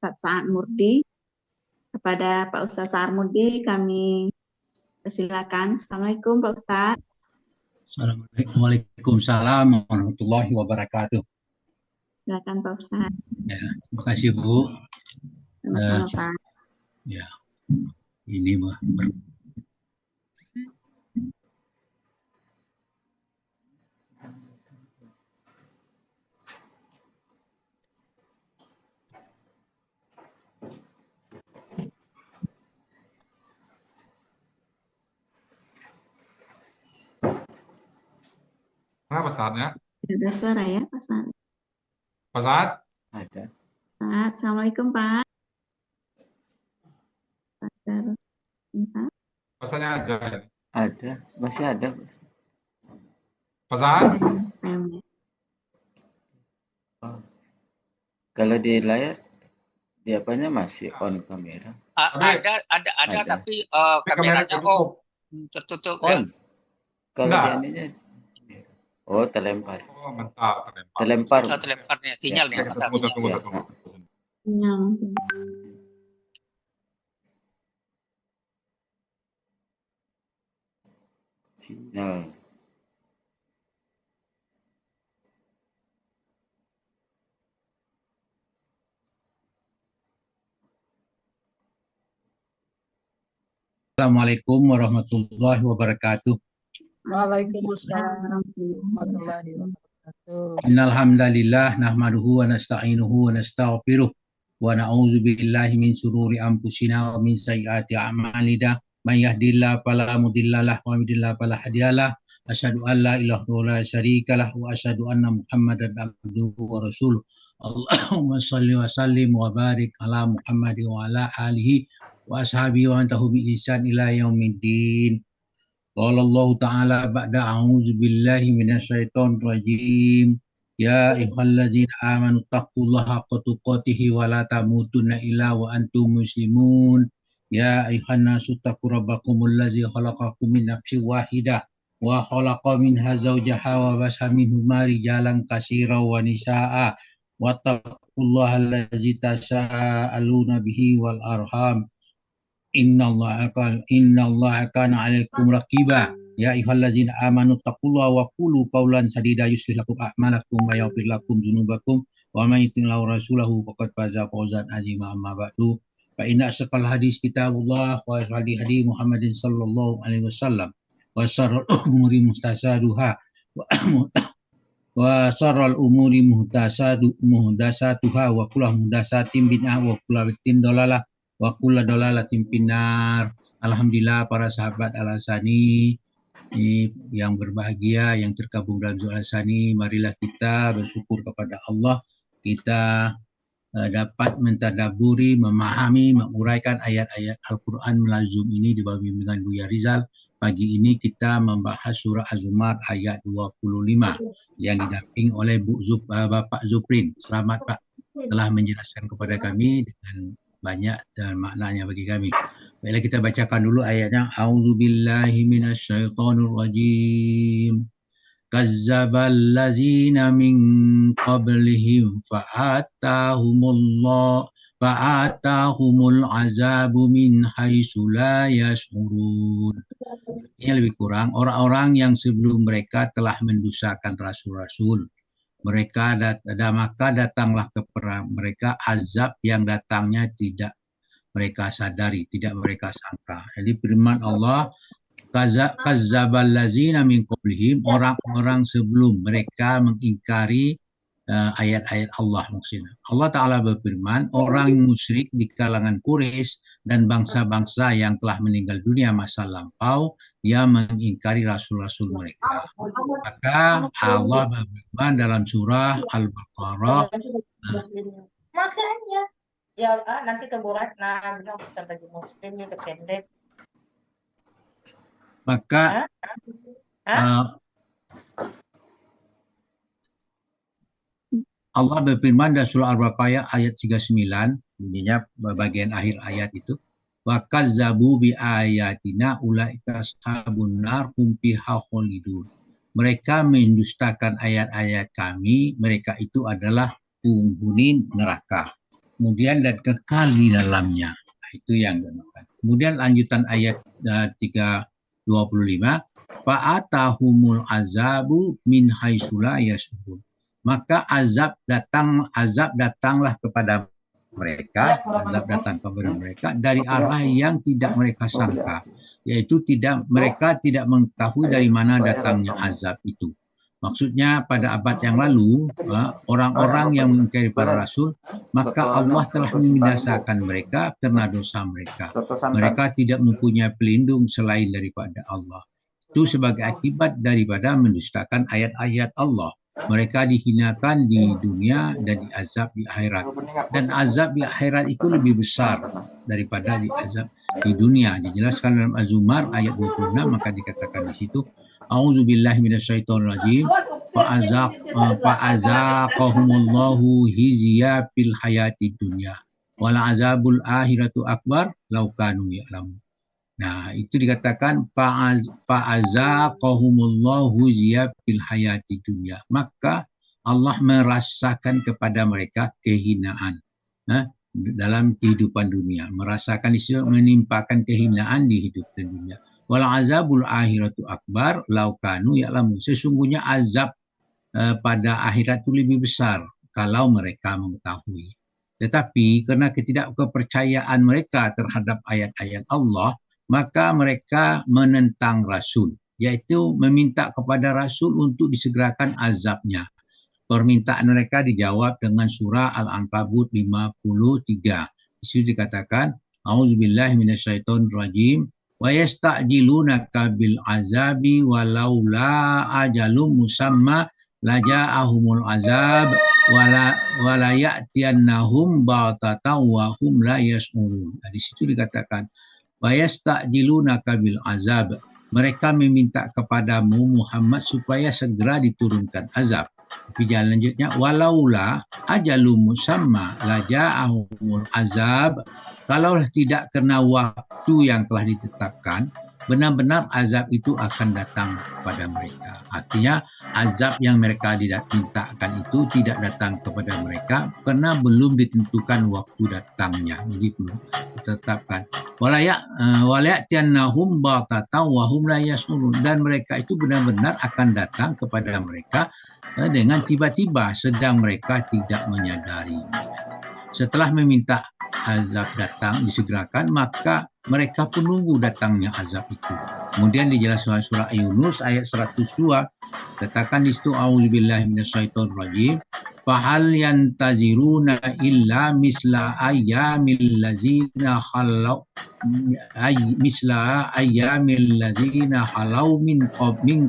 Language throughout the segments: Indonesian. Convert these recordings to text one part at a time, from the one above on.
Ustadz Sa'ad Murdi. Kepada Pak Ustadz Sa'ad Murdi kami persilakan. Assalamualaikum Pak Ustadz. Waalaikumsalam warahmatullahi wabarakatuh. Silakan Pak Ustadz. Ya, terima kasih Bu. Sama-sama Pak. Ya, ini Bu. Kenapa saatnya? Ada suara ya Pak Sa'ad? Pak Saad? Ada. Sa'ad, Assalamualaikum Pak. Pak Saadnya ada. Ada, masih ada. Pak Saad? Oh. Kalau di layar, di apanya masih on kamera? Tapi- Ada, tapi kamera kameranya tertutup ya. On. Kalau Enggak. di ininya, oh terlempar. Oh, mantap, terlempar. Terlempar. Terlemparnya sinyalnya Ya. masalah Tunggu, sinyal. tunggu. Sinyal. Sinyal. Assalamualaikum warahmatullahi wabarakatuh. Waalaikumsalam warahmatullahi wabarakatuh. Innal hamdalillah nahmaduhu wa nasta'inuhu wa nastaghfiruh wa na'udzu billahi min shururi anfusina wa min sayyiati a'malina. May yahdihillahu fala mudhillalah wa may yudhlil fala hadiyalah. Asyhadu an la ilaha illallah wa syarikalah wa asyhadu anna Muhammadan abduhu wa rasuluh. Allahumma shalli wa sallim wa barik ala Muhammad wa ala alihi wa ashabihi wa antahu bi ihsan ila yaumiddin. Qala Allah Ta'ala ba'da a'udzu billahi minasyaitonir rajim. Ya ayyuhallazina amanu taqullaha haqqa tuqatih wa la tamutunna illa wa antum muslimun. Ya ayyuhan nasu taqu rabbakumul ladzi khalaqakum min nafsin wahidah wa khalaqa minha zawjaha wa basa minhuma rijalan katsiran wa nisaa'a wattaqullaha allazi tasaaluna bihi wal arham. Innallaha kana 'alaikum raqiba. Ya ayyuhallazina amanu taqullaha wa qulu qawlan sadida yuslih lakum a'malakum wa yaghfir lakum dzunubakum wa may yuti'illah rasulahu faqad faza fawzan 'azima. Amma ba'du, fa inna asqal hadis kitabullah wa hadi Muhammadin sallallahu alaihi wasallam wa syarrul umuri muhtasaduha wa syarrul umuri muhdasatuha wa kullu muhdasatin bid'ah wa kullu bid'atin dalalah wa kullu dalalatin finnar. Alhamdulillah para sahabat Al-Asani yang berbahagia, yang tergabung dalam Zuhur Al-Asani, marilah kita bersyukur kepada Allah, kita dapat mentadaburi, memahami, menguraikan ayat-ayat Al-Quran melalui Zoom ini di bawah bimbingan Buya Rizal. Pagi ini kita membahas surah Az-Zumar ayat 25 yang didamping oleh Bapak Zuprin. Selamat Pak, telah menjelaskan kepada kami dengan banyak dan maknanya bagi kami. Baiklah, kita bacakan dulu ayatnya. A'udzubillahi minasyaitonir rajim. Kazzabal ladzina min qablihim fa'atahumul azabu min haitsu la yash'urun. Ini lebih kurang orang-orang yang sebelum mereka telah mendustakan rasul-rasul. Maka datanglah kepada mereka azab yang datangnya tidak mereka sadari, tidak mereka sangka. Jadi firman Allah, kazzabal ladzina min qablihim, orang-orang sebelum mereka mengingkari ayat-ayat Allah maksudnya. Allah Ta'ala berfirman, orang musyrik di kalangan Quraisy dan bangsa-bangsa yang telah meninggal dunia masa lampau, yang mengingkari rasul-rasul mereka. Maka Allah berfirman dalam surah Al-Baqarah, Makanya ya nanti kebuat bilang bisa bagi muslimnya pendek. maka Allah berfirman dalam surah Al-Baqarah ayat 39, intinya bagian akhir ayat itu, wa kazzabu bi ayatina ulaika ashabun nar hum fiha khalidun. Mereka mendustakan ayat-ayat kami, mereka itu adalah penghuni neraka. kemudian dan kekal di dalamnya. Itu yang dimaksudkan. Kemudian lanjutan ayat 325, fa'atahumul azabu min haitsu la yash'urun. Maka azab datanglah kepada mereka, azab datang kepada mereka dari arah yang tidak mereka sangka, yaitu mereka tidak mengetahui dari mana datangnya azab itu. Maksudnya pada abad yang lalu, orang-orang yang mengingkari para rasul, maka Allah telah membinasakan mereka karena dosa mereka. Mereka tidak mempunyai pelindung selain daripada Allah. Itu sebagai akibat daripada mendustakan ayat-ayat Allah. Mereka dihinakan di dunia dan diazab di akhirat. Dan azab di akhirat itu lebih besar daripada di azab di dunia. Dijelaskan dalam Az-Zumar ayat 26, maka dikatakan di situ, A'udzubillahi minasyaitonirrajim. Fa'azaqahumullahu hizya fil hayati dunya. Wal azabul akhiratu akbar law kanu ya'lamun. Nah, itu dikatakan fa'azaqahumullahu hizya fil hayati dunya. Maka Allah merasakan kepada mereka kehinaan dalam kehidupan dunia. Merasakan istilah menimpakan kehinaan di hidup dunia. Wal azabul akhiratu akbar law kanu ya'lamun. Sesungguhnya azab pada akhirat itu lebih besar kalau mereka mengetahui. Tetapi karena ketidakkepercayaan mereka terhadap ayat-ayat Allah, maka mereka menentang Rasul, yaitu meminta kepada Rasul untuk disegerakan azabnya. Permintaan mereka dijawab dengan surah Al-Ankabut 53. Di situ dikatakan, A'udzubillahi minasyaitonirrajim. Wa yasta'jilunaka bil azabi walaula ajalum musamma laja'ahumul azab wala ya'tiyannahum ba'tatan wa hum la yash'urun. Di situ dikatakan wa yasta'jilunaka bil azab. Mereka meminta kepadamu Muhammad supaya segera diturunkan azab. Tapi jalan lanjutnya walaula ajalum musamma laja'ahumul azab. Kalau tidak kena waktu yang telah ditetapkan, benar-benar azab itu akan datang kepada mereka. Artinya azab yang mereka mintakan itu tidak datang kepada mereka karena belum ditentukan waktu datangnya. Jadi belum ditetapkan. Walayatiyannahum ba'tatan wa hum la yash'urun. Dan mereka itu benar-benar akan datang kepada mereka dengan tiba-tiba sedang mereka tidak menyadari. Setelah meminta azab datang disegerakan, maka mereka pun nunggu datangnya azab itu. Kemudian dijelaskan surah Yunus ayat 102, katakan di situ a'udzubillahi minasyaitonirrajim. Fahal yantaziruna illa misla ayyamil ladzina khalau min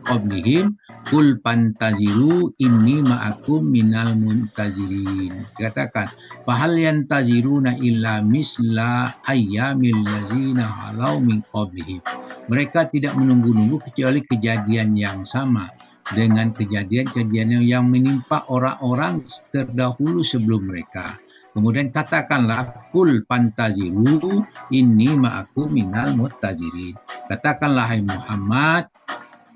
qablihim qul pantaziru inni ma'akum minal muntazirin. Katakan fahal yantaziruna illa misla ayyamil ladzina khalau min qablihim. Mereka tidak menunggu-nunggu kecuali kejadian yang sama dengan kejadian-kejadian yang menimpa orang-orang terdahulu sebelum mereka. Kemudian katakanlah kul pantaziru inni ma'akum minal muttazirin. Katakanlah hai Muhammad,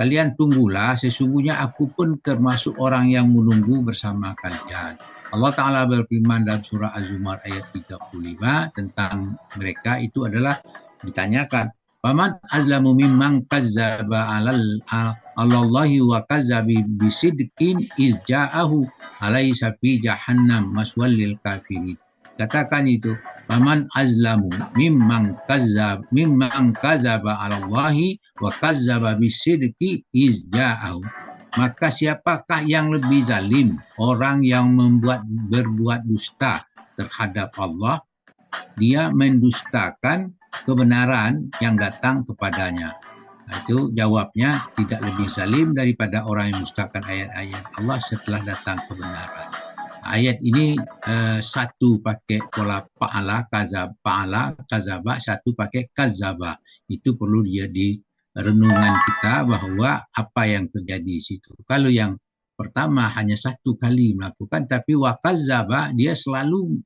kalian tunggulah, sesungguhnya aku pun termasuk orang yang menunggu bersama kalian. Allah Ta'ala berfirman dalam surah Az-Zumar ayat 35 tentang mereka itu adalah ditanyakan, Faman azlamu mimman kazzaba alallahi wa kazzabi bisidqin izja'ahu alaysa fi jahannam maswal lil kafirin. Katakan itu, Faman azlamu mimman kazzaba alallahi wa kazzaba bisidqi izja'ahu. Maka siapakah yang lebih zalim? Orang yang berbuat dusta terhadap Allah, dia mendustakan kebenaran yang datang kepadanya. Itu jawabnya tidak lebih zalim daripada orang yang mendustakan ayat-ayat Allah setelah datang kebenaran. Ayat ini satu pakai pola fa'ala, kazaba, satu pakai kazaba. Itu perlu dia di renungan kita bahwa apa yang terjadi di situ. Kalau yang pertama hanya satu kali melakukan, tapi wa kazaba dia selalu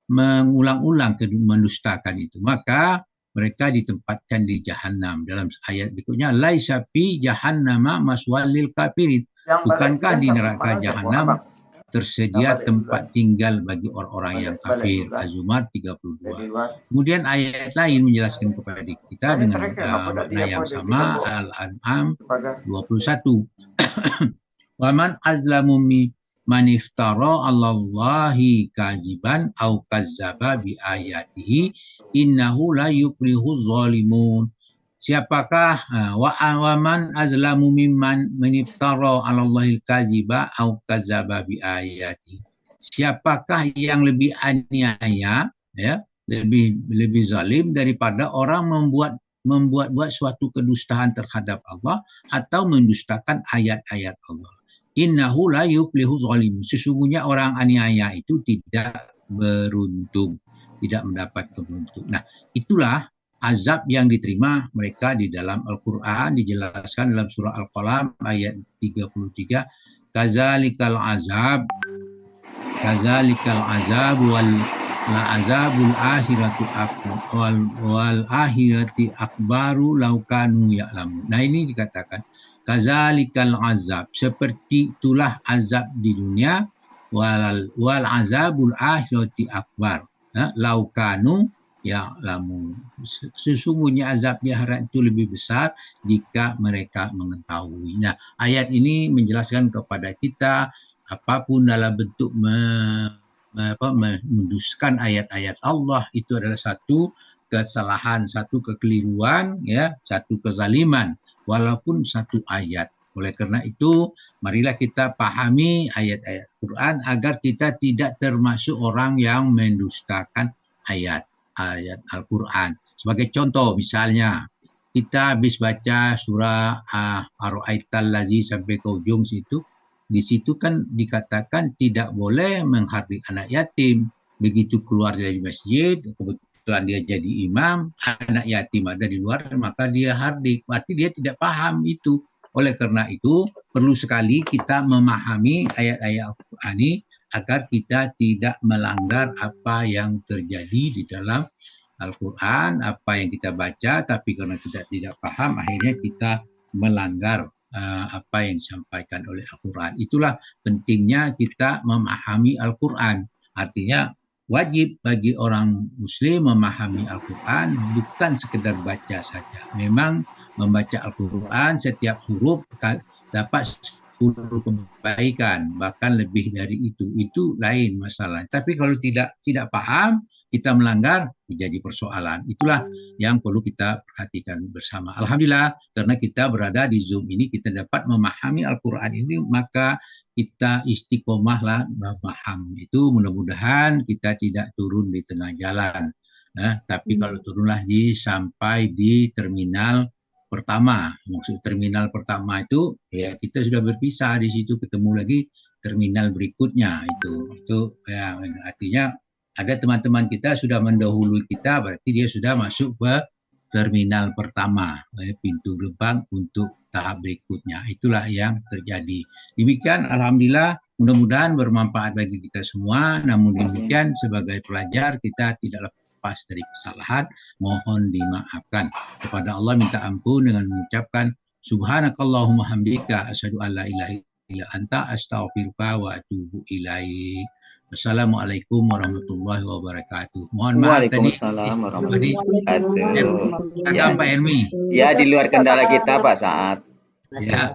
mengulang-ulang mendustakan itu, maka mereka ditempatkan di jahanam. Dalam ayat berikutnya, laisa fi jahannama maswal lil kafirin. Bukankah di neraka jahanam tersedia tempat tinggal bagi orang-orang yang kafir. Az-Zumar 32. Kemudian ayat lain menjelaskan kepada kita dengan makna yang sama, Al-An'am 21. Waman azlamu man iftara 'alallahi kaziban au kazzaba bi ayatihi innahu la yuflihuz zalimun. Siapakah waman azlamu mimman maniftara 'alallahi kaziba au kazzaba bi ayati. Siapakah yang lebih aniaya, ya, lebih zalim daripada orang membuat suatu kedustaan terhadap Allah atau mendustakan ayat-ayat Allah. Innahu la yuflihu zalimun. Sesungguhnya orang aniaya itu tidak beruntung, tidak mendapat keberuntungan. Nah, itulah azab yang diterima mereka di dalam Al-Quran, dijelaskan dalam surah Al-Qalam ayat 33. Kazalikal azab wal azabul akhirati akbaru law kanu ya'lamun. Nah, ini dikatakan kazalikal azab, seperti itulah azab di dunia, wal azabul akhirati akbar law kanu ya'lamun. Sesungguhnya azab di akhirat itu lebih besar jika mereka mengetahui. Nah, ayat ini menjelaskan kepada kita apapun dalam bentuk menduskan ayat-ayat Allah itu adalah satu kesalahan, satu kekeliruan, ya, satu kezaliman, walaupun satu ayat. Oleh karena itu, marilah kita pahami ayat-ayat Quran agar kita tidak termasuk orang yang mendustakan ayat Al-Quran. Sebagai contoh, misalnya kita habis baca surah Ar-Ra'aital Lazi sampai ke ujung situ. Di situ kan dikatakan tidak boleh menghardik anak yatim. Begitu keluar dari masjid, kebetulan dia jadi imam, anak yatim ada di luar, maka dia hardik. Berarti dia tidak paham itu. Oleh karena itu, perlu sekali kita memahami ayat-ayat Al-Quran ini agar kita tidak melanggar apa yang terjadi di dalam Al-Quran, apa yang kita baca, tapi karena kita tidak paham, akhirnya kita melanggar apa yang disampaikan oleh Al-Quran. Itulah pentingnya kita memahami Al-Quran. Artinya wajib bagi orang Muslim memahami Al-Quran, bukan sekedar baca saja. Memang membaca Al-Quran setiap huruf dapat 10 kebaikan, bahkan lebih dari itu. Itu lain masalah. Tapi kalau tidak paham, kita melanggar, menjadi persoalan. Itulah yang perlu kita perhatikan bersama. Alhamdulillah, karena kita berada di Zoom ini, kita dapat memahami Al-Quran ini, maka kita istiqomahlah memaham itu. Mudah-mudahan kita tidak turun di tengah jalan. Nah, tapi kalau turunlah sampai di terminal pertama. Maksud terminal pertama itu, ya kita sudah berpisah di situ, ketemu lagi terminal berikutnya itu ya, artinya ada teman-teman kita sudah mendahului kita, berarti dia sudah masuk ke terminal pertama, pintu gerbang untuk tahap berikutnya. Itulah yang terjadi. Demikian, alhamdulillah, mudah-mudahan bermanfaat bagi kita semua. Namun demikian, sebagai pelajar kita tidak lepas dari kesalahan, mohon dimaafkan. Kepada Allah minta ampun dengan mengucapkan subhanakallahumma hamdika asyhadu an la ilaha illa anta astaghfiruka wa atubu ilaik. Assalamualaikum warahmatullahi wabarakatuh. Mohon maaf tadi. Waalaikumsalam warahmatullahi wabarakatuh. Pak Helmi. Ya, di luar kendala kita Pak Saat. Ya.